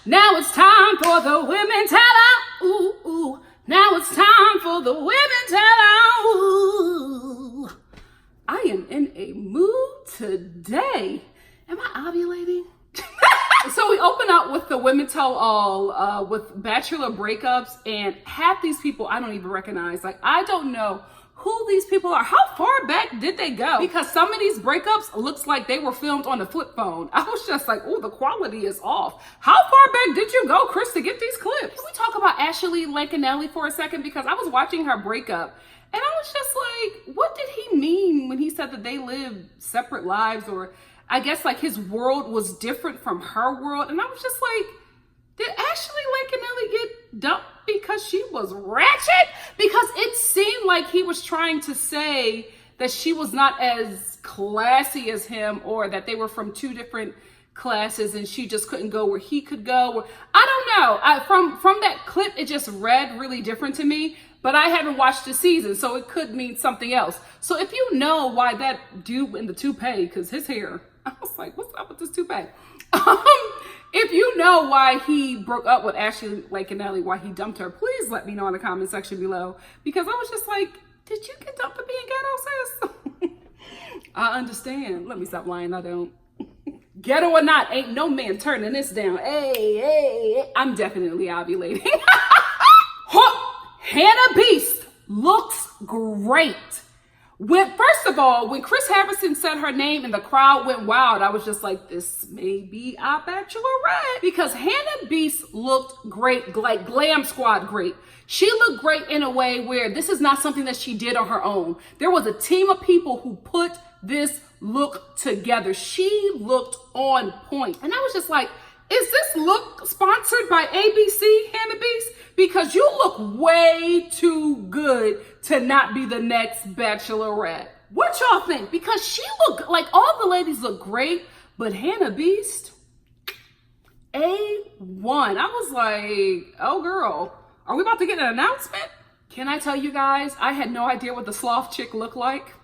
Now it's time for the women tell out. Ooh, ooh. Now it's time for the women tell out. Ooh. I am in a mood today. Am I ovulating? So we open up with the women tell all with Bachelor breakups, and half these people I don't even recognize. Like, I don't know who these people are. How far back did they go? Because some of these breakups looks like they were filmed on a flip phone. I was just like, oh, the quality is off. How far back did you go, Chris, to get these clips? Can we talk about Ashley Lankinelli for a second? Because I was watching her breakup and I was just like, what did he mean when he said that they lived separate lives, or I guess like his world was different from her world? And I was just like, did Ashley Lankinelli get dumped because she was ratchet? Because it seemed like he was trying to say that she was not as classy as him, or that they were from two different classes and she just couldn't go where he could go. Or, I don't know. From that clip, it just read really different to me. But I haven't watched the season, so it could mean something else. So if you know why that dude in the toupee, because his hair, I was like, what's up with this toupee? If you know why he broke up with Ashley Lankinelli, why he dumped her, please let me know in the comment section below. Because I was just like, did you get dumped for being ghetto, sis? I understand. Let me stop lying. I don't. Ghetto or not, ain't no man turning this down. Hey. I'm definitely ovulating. Hannah Beast looks great. First of all, when Chris Harrison said her name and the crowd went wild, I was just like, this may be our Bachelorette. Because Hannah Beast looked great, like Glam Squad great. She looked great in a way where this is not something that she did on her own. There was a team of people who put this look together. She looked on point. And I was just like, is this look sponsored by ABC, Hannah Beast? Because you look way too good to not be the next Bachelorette. What y'all think? Because she looked, like, all the ladies look great, but Hannah Beast, A1. I was like, oh girl, are we about to get an announcement? Can I tell you guys, I had no idea what the sloth chick looked like.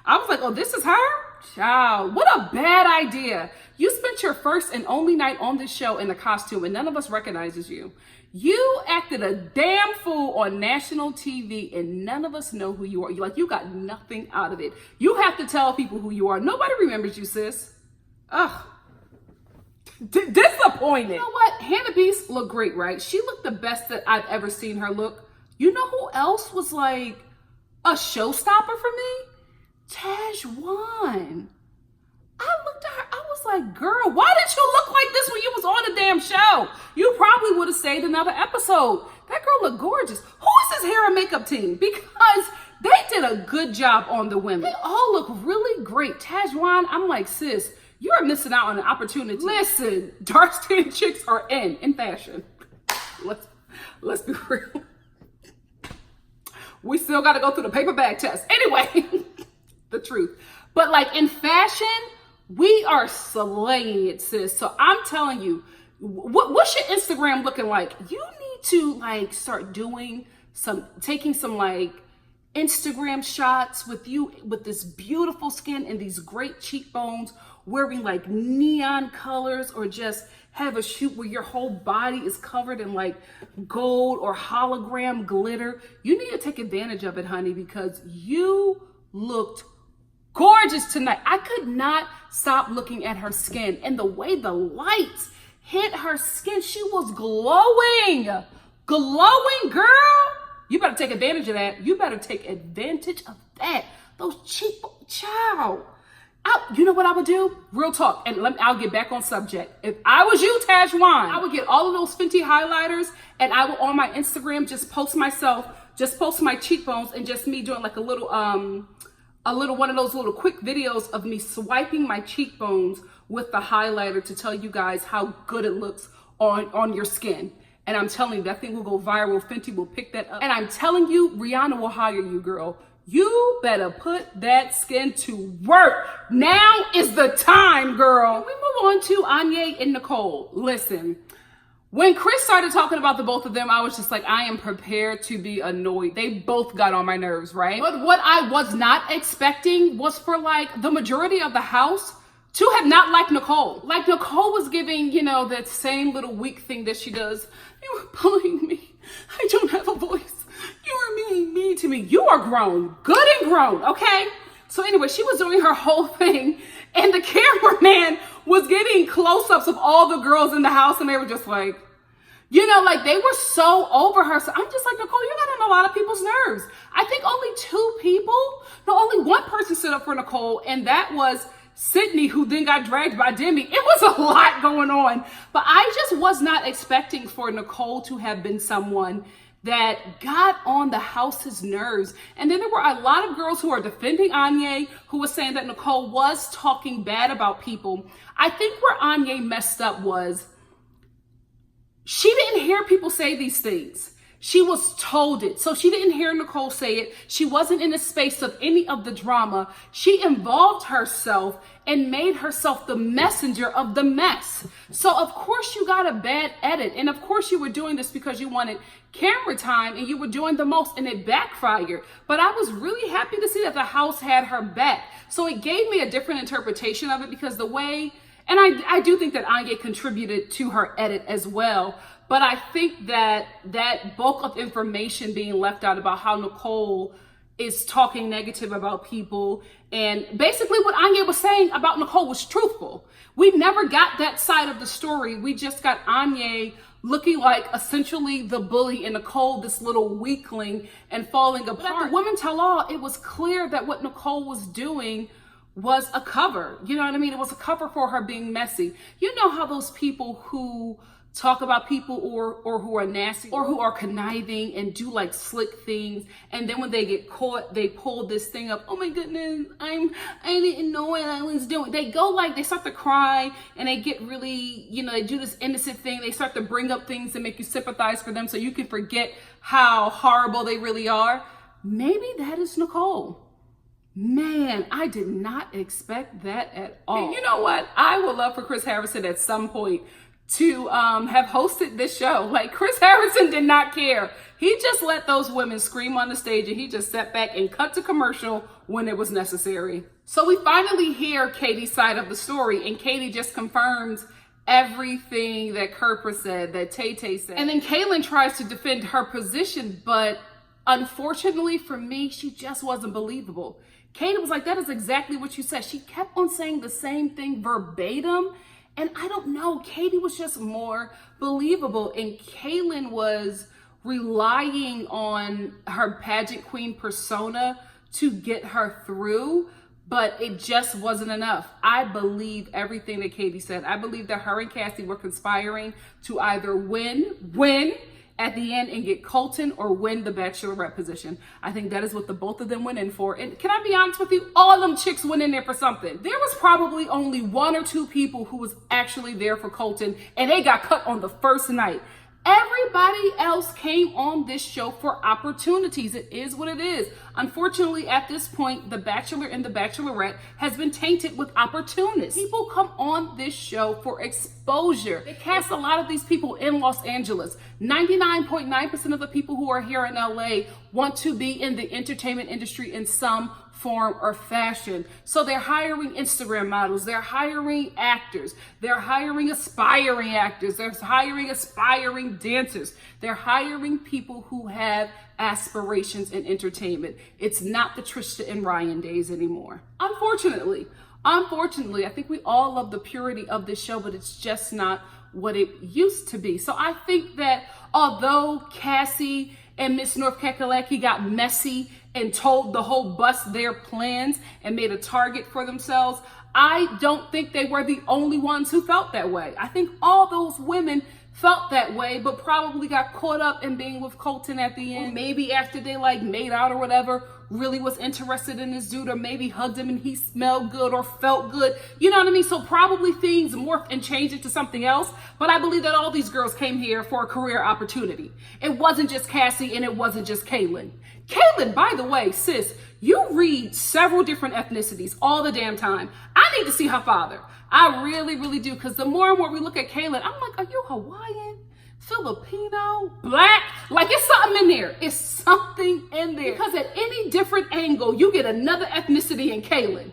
I was like, oh, this is her? Child, what a bad idea. You spent your first and only night on this show in a costume and none of us recognizes you. You acted a damn fool on national TV and none of us know who you are. You got nothing out of it. You have to tell people who you are. Nobody remembers you, sis. Ugh. Disappointed. You know what? Hannah Beast looked great, right? She looked the best that I've ever seen her look. You know who else was like a showstopper for me? Tajwan. I looked at her, I was like, girl, why did you look like this when you was on the damn show? You probably would have stayed another episode. That girl looked gorgeous. Who is this hair and makeup team? Because they did a good job on the women. They all look really great. Tajwan, I'm like, sis, you're missing out on an opportunity. Listen, dark skinned chicks are in fashion. Let's be real. We still got to go through the paper bag test. Anyway, the truth. But like in fashion, we are slaying it, sis. So I'm telling you, what's your Instagram looking like? You need to like start taking some like Instagram shots with you with this beautiful skin and these great cheekbones, wearing like neon colors, or just have a shoot where your whole body is covered in like gold or hologram glitter. You need to take advantage of it, honey, because you looked gorgeous tonight. I could not stop looking at her skin and the way the lights hit her skin. She was glowing. Glowing, girl. You better take advantage of that. You better take advantage of that. Those cheekbones, child. You know what I would do? Real talk. And I'll get back on subject. If I was you, Tajwan, I would get all of those Fenty highlighters and I would on my Instagram just post my cheekbones and just me doing like a little one of those little quick videos of me swiping my cheekbones with the highlighter to tell you guys how good it looks on your skin. And I'm telling you, that thing will go viral. Fenty will pick that up. And I'm telling you, Rihanna will hire you, girl. You better put that skin to work. Now is the time, girl. We move on to Annoy and Nicole. Listen, when Chris started talking about the both of them, I was just like, I am prepared to be annoyed. They both got on my nerves, right? But what I was not expecting was for like the majority of the house to have not liked Nicole. Like Nicole was giving, you know, that same little weak thing that she does. You are bullying me. I don't have a voice. You are being mean to me. You are grown, good and grown, okay? So anyway, she was doing her whole thing, and the cameraman was getting close-ups of all the girls in the house, and they were just like, you know, like they were so over her. So I'm just like, Nicole, you got on a lot of people's nerves. I think only one person stood up for Nicole, and that was Sydney, who then got dragged by Demi. It was a lot going on, but I just was not expecting for Nicole to have been someone that got on the house's nerves. And then there were a lot of girls who are defending Annoy, who was saying that Nicole was talking bad about people. I think where Annoy messed up was she didn't hear people say these things. She was told it. So she didn't hear Nicole say it. She wasn't in the space of any of the drama. She involved herself and made herself the messenger of the mess. So of course you got a bad edit. And of course you were doing this because you wanted camera time and you were doing the most, and it backfired. But I was really happy to see that the house had her back. So it gave me a different interpretation of it, because the way, and I do think that Annoy contributed to her edit as well. But I think that that bulk of information being left out about how Nicole is talking negative about people, and basically what Annoy was saying about Nicole was truthful. We never got that side of the story. We just got Annoy looking like essentially the bully and Nicole this little weakling and falling apart. But at the Women Tell All, it was clear that what Nicole was doing was a cover. You know what I mean? It was a cover for her being messy. You know how those people who talk about people or who are nasty or who are conniving and do like slick things, and then when they get caught, they pull this thing up. Oh my goodness, I didn't know what I was doing. They go like, they start to cry and they get really, you know, they do this innocent thing. They start to bring up things that make you sympathize for them so you can forget how horrible they really are. Maybe that is Nicole. Man, I did not expect that at all. And you know what? I would love for Chris Harrison at some point to have hosted this show. Like, Chris Harrison did not care. He just let those women scream on the stage, and he just sat back and cut to commercial when it was necessary. So we finally hear Katie's side of the story, and Katie just confirms everything that Kerper said, that Tay said. And then Kaylin tries to defend her position, but unfortunately for me, she just wasn't believable. Katie was like, that is exactly what you said. She kept on saying the same thing verbatim. And I don't know, Katie was just more believable, and Kaylin was relying on her pageant queen persona to get her through, but it just wasn't enough. I believe everything that Katie said. I believe that her and Cassie were conspiring to either win at the end and get Colton, or win the Bachelorette position. I think that is what the both of them went in for. And can I be honest with you? All them chicks went in there for something. There was probably only one or two people who was actually there for Colton, and they got cut on the first night. Everybody else came on this show for opportunities. It is what it is. Unfortunately, at this point, The Bachelor and The Bachelorette has been tainted with opportunists. People come on this show for exposure. They cast a lot of these people in Los Angeles. 99.9% of the people who are here in LA want to be in the entertainment industry in some form or fashion. So they're hiring Instagram models, they're hiring actors, they're hiring aspiring actors, they're hiring aspiring dancers, they're hiring people who have aspirations in entertainment. It's not the Trista and Ryan days anymore. Unfortunately, I think we all love the purity of this show, but it's just not what it used to be. So I think that although Cassie and Miss North Kakalaki got messy and told the whole bus their plans and made a target for themselves, I don't think they were the only ones who felt that way. I think all those women felt that way, but probably got caught up in being with Colton at the end. Or maybe after they like made out or whatever, really was interested in this dude, or maybe hugged him and he smelled good or felt good. You know what I mean? So probably things morphed and changed into something else. But I believe that all these girls came here for a career opportunity. It wasn't just Cassie and it wasn't just Kaylin. Kaylin, by the way, sis, you read several different ethnicities all the damn time. I need to see her father. I really, really do. Because the more and more we look at Kaylin, I'm like, are you Hawaiian, Filipino, black? Like, it's something in there. It's something in there. Because at any different angle, you get another ethnicity in Kaylin.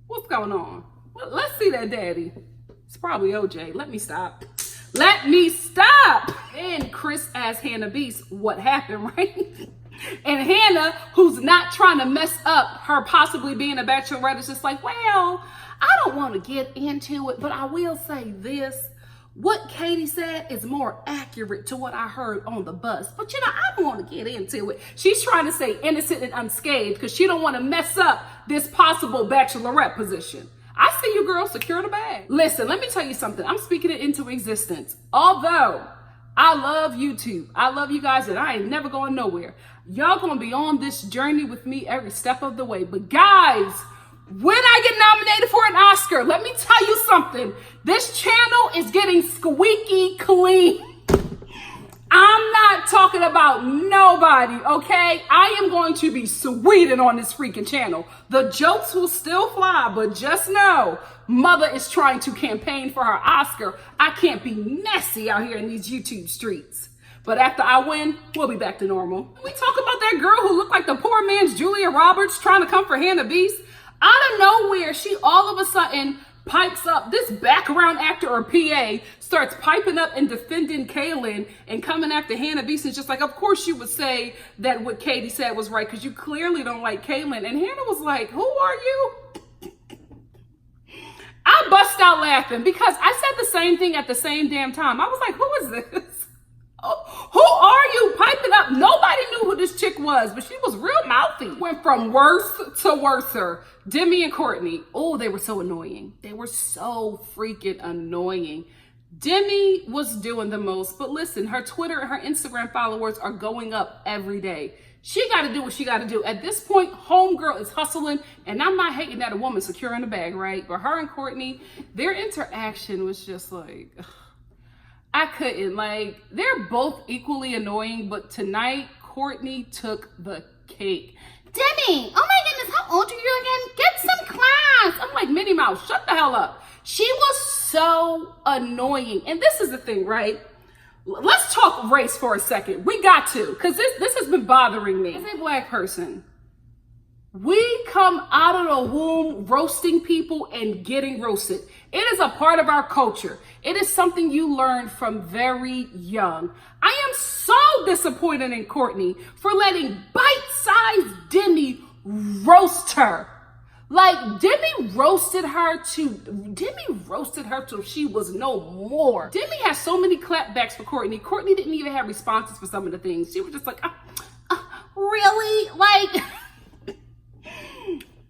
What's going on? Well, let's see that daddy. It's probably OJ. Let me stop. Let me stop. And Chris asked Hannah Beast what happened, right? And Hannah, who's not trying to mess up her possibly being a bachelorette, is just like, well, I don't want to get into it, but I will say this. What Katie said is more accurate to what I heard on the bus. But you know, I don't want to get into it. She's trying to say innocent and unscathed because she don't want to mess up this possible bachelorette position. I see you, girl. Secure the bag. Listen, let me tell you something. I'm speaking it into existence. Although I love YouTube, I love you guys, and I ain't never going nowhere. Y'all gonna be on this journey with me every step of the way. But guys, when I get nominated for an Oscar, let me tell you something. This channel is getting squeaky clean. I'm not talking about nobody, okay? I am going to be sweeting on this freaking channel. The jokes will still fly, but just know, mother is trying to campaign for her Oscar. I can't be messy out here in these YouTube streets. But after I win, we'll be back to normal. We talk about that girl who looked like the poor man's Julia Roberts trying to come for Hannah Beast. Out of nowhere, she all of a sudden pipes up, this background actor or PA starts piping up and defending Kaylin and coming after Hannah Beast. And just like, of course you would say that what Katie said was right because you clearly don't like Kaylin. And Hannah was like, who are you? I bust out laughing because I said the same thing at the same damn time. I was like, who is this? Oh, who are you piping up? Nobody knew who this chick was, but she was real mouthy. Went from worse to worser. Demi and Courtney. Oh, they were so annoying. They were so freaking annoying. Demi was doing the most, but listen, her Twitter and her Instagram followers are going up every day. She got to do what she got to do. At this point, homegirl is hustling, and I'm not hating that a woman securing the bag, right? But her and Courtney, their interaction was just like, ugh. I couldn't, like, they're both equally annoying, but tonight, Courtney took the cake. Demi, oh my goodness, how old are you again? Get some class. I'm like, Minnie Mouse, shut the hell up. She was so annoying. And this is the thing, right? Let's talk race for a second. We got to, because this has been bothering me. As a black person, we come out of the womb roasting people and getting roasted. It is a part of our culture. It is something you learn from very young. I am so disappointed in Courtney for letting bite-sized Demi roast her. Like, Demi roasted her till she was no more. Demi has so many clapbacks for Courtney. Courtney didn't even have responses for some of the things. She was just like, really? Like...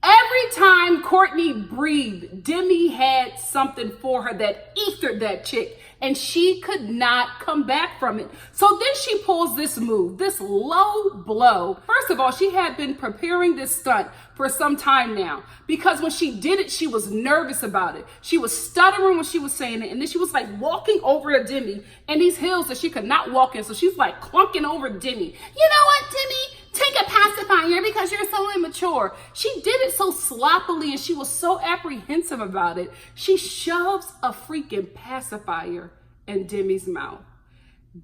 Every time Courtney breathed, Demi had something for her that ethered that chick, and she could not come back from it. So then she pulls this move, this low blow. First of all, she had been preparing this stunt for some time now, because when she did it, she was nervous about it. She was stuttering when she was saying it, and then she was like walking over to Demi in these hills that she could not walk in. So she's like clunking over Demi. You know what, Demi? Take a pacifier because you're so immature. She did it so sloppily and she was so apprehensive about it. She shoves a freaking pacifier in Demi's mouth.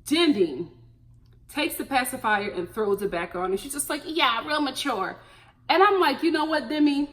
Demi takes the pacifier and throws it back on, and she's just like, yeah, real mature. And I'm like, you know what, Demi?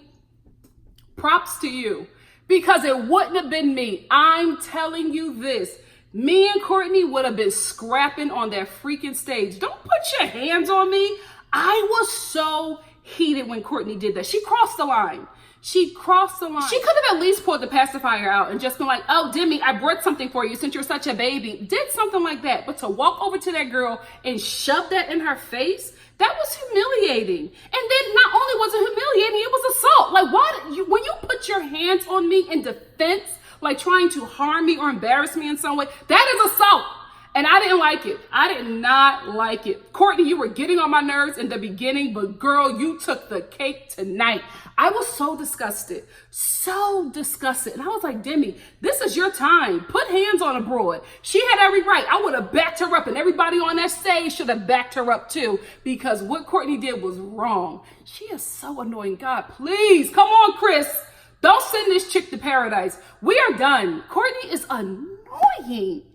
Props to you, because it wouldn't have been me. I'm telling you this. Me and Courtney would have been scrapping on that freaking stage. Don't put your hands on me. I was so heated when Courtney did that. She crossed the line. She crossed the line. She could have at least pulled the pacifier out and just been like, oh, Demi, I brought something for you since you're such a baby. Did something like that. But to walk over to that girl and shove that in her face, that was humiliating. And then not only was it humiliating, it was assault. Like, why, when you put your hands on me in defense, like trying to harm me or embarrass me in some way, that is assault. And I didn't like it. I did not like it. Courtney, you were getting on my nerves in the beginning, but girl, you took the cake tonight. I was so disgusted. So disgusted. And I was like, Demi, this is your time. Put hands on a broad. She had every right. I would have backed her up, and everybody on that stage should have backed her up too, because what Courtney did was wrong. She is so annoying. God, please, come on, Chris. Don't send this chick to paradise. We are done. Courtney is annoying.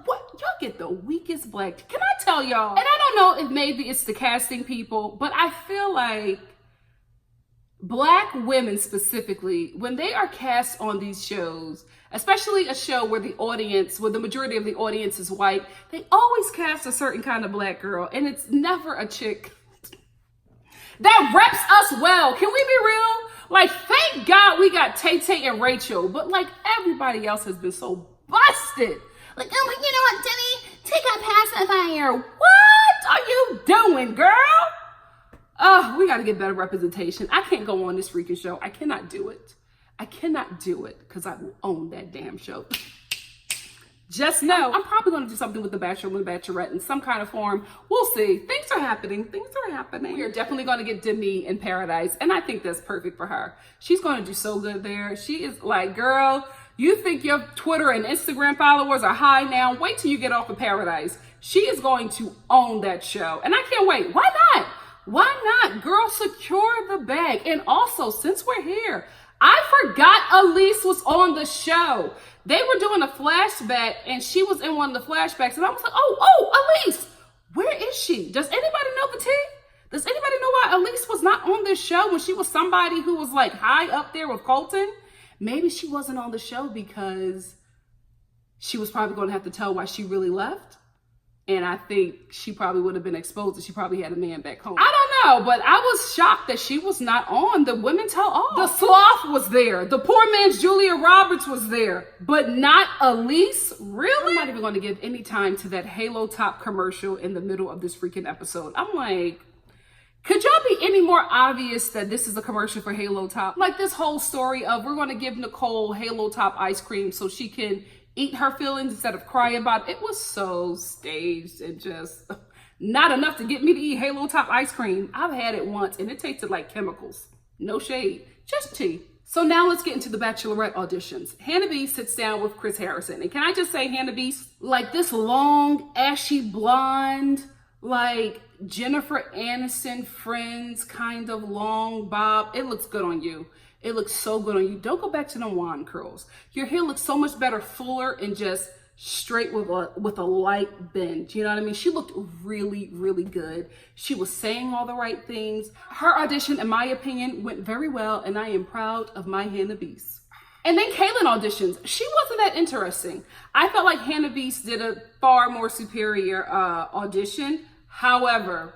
What? Y'all get the weakest black. Can I tell y'all? And I don't know if maybe it's the casting people, but I feel like Black women specifically, when they are cast on these shows, especially a show where the majority of the audience is white, they always cast a certain kind of black girl, and it's never a chick that reps us well. Can we be real? Like, thank God we got Tay-Tay and Rachel, but like everybody else has been so busted. Like, oh, you know what, Demi? Take a pacifier. What are you doing, girl? Oh, we got to get better representation. I can't go on this freaking show. I cannot do it. I cannot do it because I will own that damn show. Just know I'm probably going to do something with The Bachelor and The Bachelorette in some kind of form. We'll see. Things are happening. Things are happening. We're definitely going to get Demi in Paradise, and I think that's perfect for her. She's going to do so good there. She is like, girl, you think your Twitter and Instagram followers are high now? Wait till you get off of Paradise. She is going to own that show, and I can't wait. Why not? Why not? Girl, secure the bag. And also, since we're here, I forgot Elise was on the show. They were doing a flashback, and she was in one of the flashbacks, and I was like, oh, Elise, where is she? Does anybody know the tea? Does anybody know why Elise was not on this show when she was somebody who was like high up there with Colton? Maybe she wasn't on the show because she was probably going to have to tell why she really left. And I think she probably would have been exposed if she probably had a man back home. I don't know, but I was shocked that she was not on the Women Tell All. The sloth was there. The poor man's Julia Roberts was there, but not Elise? Really? I'm not even going to give any time to that Halo Top commercial in the middle of this freaking episode. I'm like, could y'all be any more obvious that this is a commercial for Halo Top? Like this whole story of we're going to give Nicole Halo Top ice cream so she can eat her feelings instead of cry about it. It was so staged and just not enough to get me to eat Halo Top ice cream. I've had it once and it tasted like chemicals. No shade, just tea. So now let's get into the Bachelorette auditions. Hannah B sits down with Chris Harrison. And can I just say, Hannah B, like this long, ashy blonde, like Jennifer Aniston Friends kind of long bob. It looks good on you. It looks so good on you. Don't go back to them wand curls. Your hair looks so much better, fuller, and just straight with a light bend. You know what I mean? She looked really, really good. She was saying all the right things. Her audition, in my opinion, went very well, and I am proud of my Hannah Beast. And then Kaylin auditions. She wasn't that interesting. I felt like Hannah Beast did a far more superior audition. However,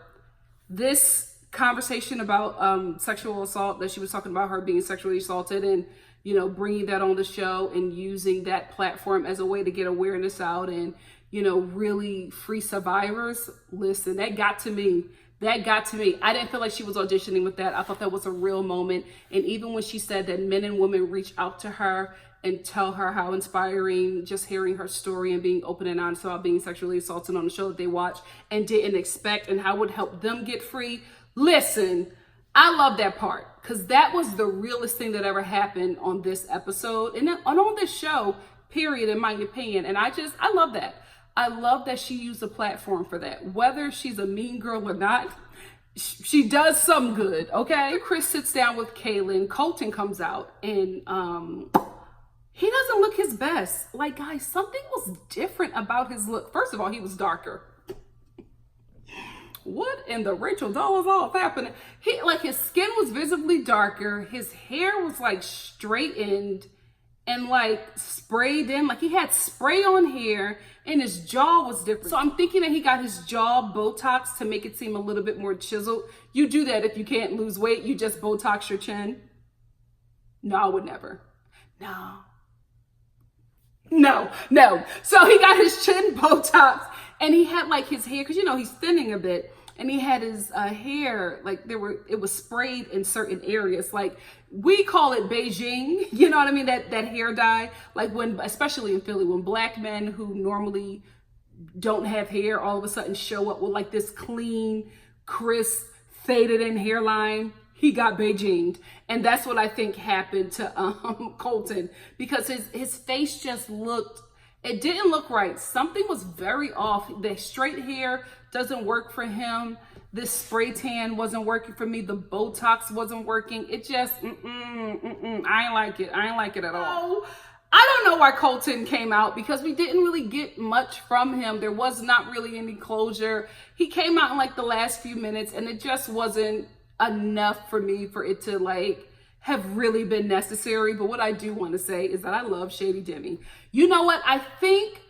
this conversation about sexual assault, that she was talking about her being sexually assaulted and, you know, bringing that on the show and using that platform as a way to get awareness out and, you know, really free survivors. Listen, that got to me. That got to me. I didn't feel like she was auditioning with that. I thought that was a real moment. And even when she said that men and women reach out to her and tell her how inspiring just hearing her story and being open and honest about being sexually assaulted on the show that they watch and didn't expect and how it would help them get free. Listen, I love that part because that was the realest thing that ever happened on this episode and on this show, period, in my opinion. And I love that. I love that she used the platform for that. Whether she's a mean girl or not, she does some good, okay? Chris sits down with Kaylin. Colton comes out and he doesn't look his best. Like, guys, something was different about his look. First of all, he was darker. What in the Rachel doll is all happening? His skin was visibly darker. His hair was like straightened and like sprayed in. Like he had spray on hair and his jaw was different. So I'm thinking that he got his jaw Botox to make it seem a little bit more chiseled. You do that if you can't lose weight. You just Botox your chin. No, I would never. No. So he got his chin Botox. And he had like his hair, because you know he's thinning a bit, and he had his hair like it was sprayed in certain areas. Like we call it Beijing, you know what I mean? That hair dye, like when, especially in Philly, when black men who normally don't have hair all of a sudden show up with like this clean, crisp, faded in hairline. He got Beijinged, and that's what I think happened to Colton, because his face just looked. It didn't look right. Something was very off. The straight hair doesn't work for him. This spray tan wasn't working for me. The Botox wasn't working. It just, I ain't like it. I ain't like it at all. I don't know why Colton came out, because we didn't really get much from him. There was not really any closure. He came out in like the last few minutes and it just wasn't enough for me for it to like have really been necessary. But what I do want to say is that I love Shady Demi. You know what? I think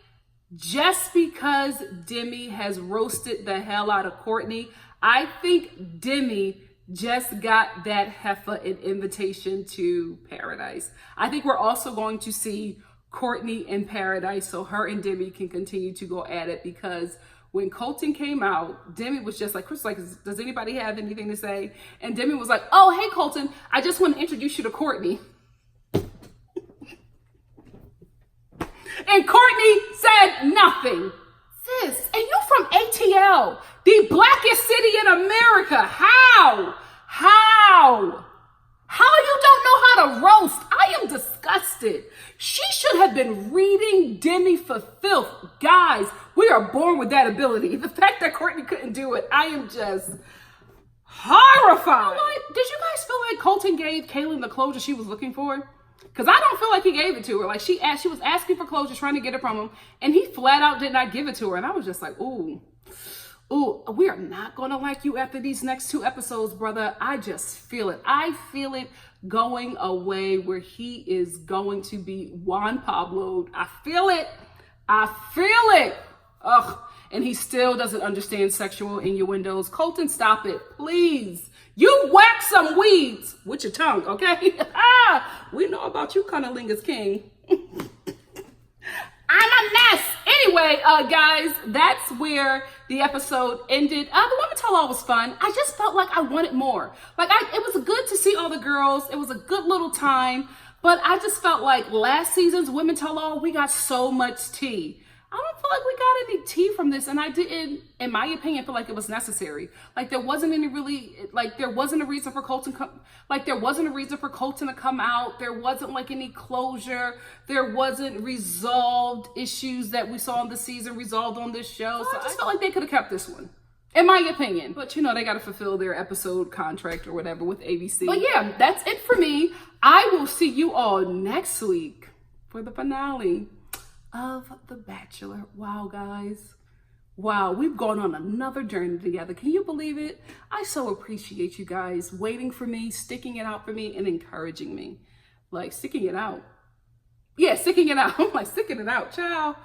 just because Demi has roasted the hell out of Courtney, I think Demi just got that heifer an invitation to paradise. I think we're also going to see Courtney in paradise so her and Demi can continue to go at it, because when Colton came out, Demi was just like, Chris, like, does anybody have anything to say? And Demi was like, oh, hey, Colton, I just want to introduce you to Courtney. And Courtney said nothing. Sis, and you from ATL, the blackest city in America. How you don't know how to roast? I am disgusted. She should have been reading Demi for filth. Guys, we are born with that ability. The fact that Courtney couldn't do it, I am just horrified. You know what? Did you guys feel like Colton gave Kaylin the closure she was looking for? Because I don't feel like he gave it to her. Like she was asking for closure, trying to get it from him, and he flat out did not give it to her. And I was just like, ooh, we are not going to like you after these next 2 episodes, brother. I just feel it. I feel it going away where he is going to be Juan Pablo. I feel it. Ugh. And he still doesn't understand sexual innuendos. Colton, stop it, please. You whack some weeds with your tongue, okay? We know about you, Cunnilingus King. I'm a mess. Anyway, guys, that's where the episode ended. The Women Tell All was fun. I just felt like I wanted more. Like, it was good to see all the girls. It was a good little time. But I just felt like last season's Women Tell All, we got so much tea. I don't feel like we got any tea from this, and I didn't, in my opinion, feel like it was necessary. Like there wasn't any really, like there wasn't a reason for Colton, there wasn't a reason for Colton to come out. There wasn't like any closure. There wasn't resolved issues that we saw in the season resolved on this show. So I just felt like they could have kept this one, in my opinion. But you know, they got to fulfill their episode contract or whatever with ABC. But yeah, that's it for me. I will see you all next week for the finale of The Bachelor. Wow, guys. Wow, we've gone on another journey together. Can you believe it? I so appreciate you guys waiting for me, sticking it out for me, and encouraging me. Like, sticking it out. Yeah, sticking it out. I'm like, sticking it out, child.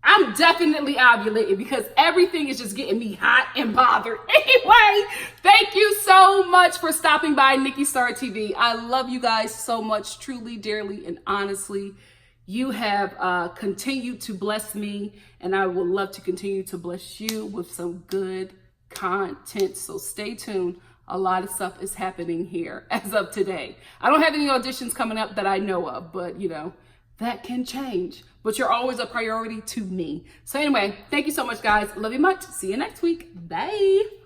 I'm definitely ovulating because everything is just getting me hot and bothered. Anyway, thank you so much for stopping by NikkiStar TV. I love you guys so much, truly, dearly, and honestly. You have continued to bless me, and I would love to continue to bless you with some good content. So stay tuned. A lot of stuff is happening here as of today. I don't have any auditions coming up that I know of, but you know, that can change. But you're always a priority to me. So anyway, thank you so much, guys. Love you much. See you next week. Bye.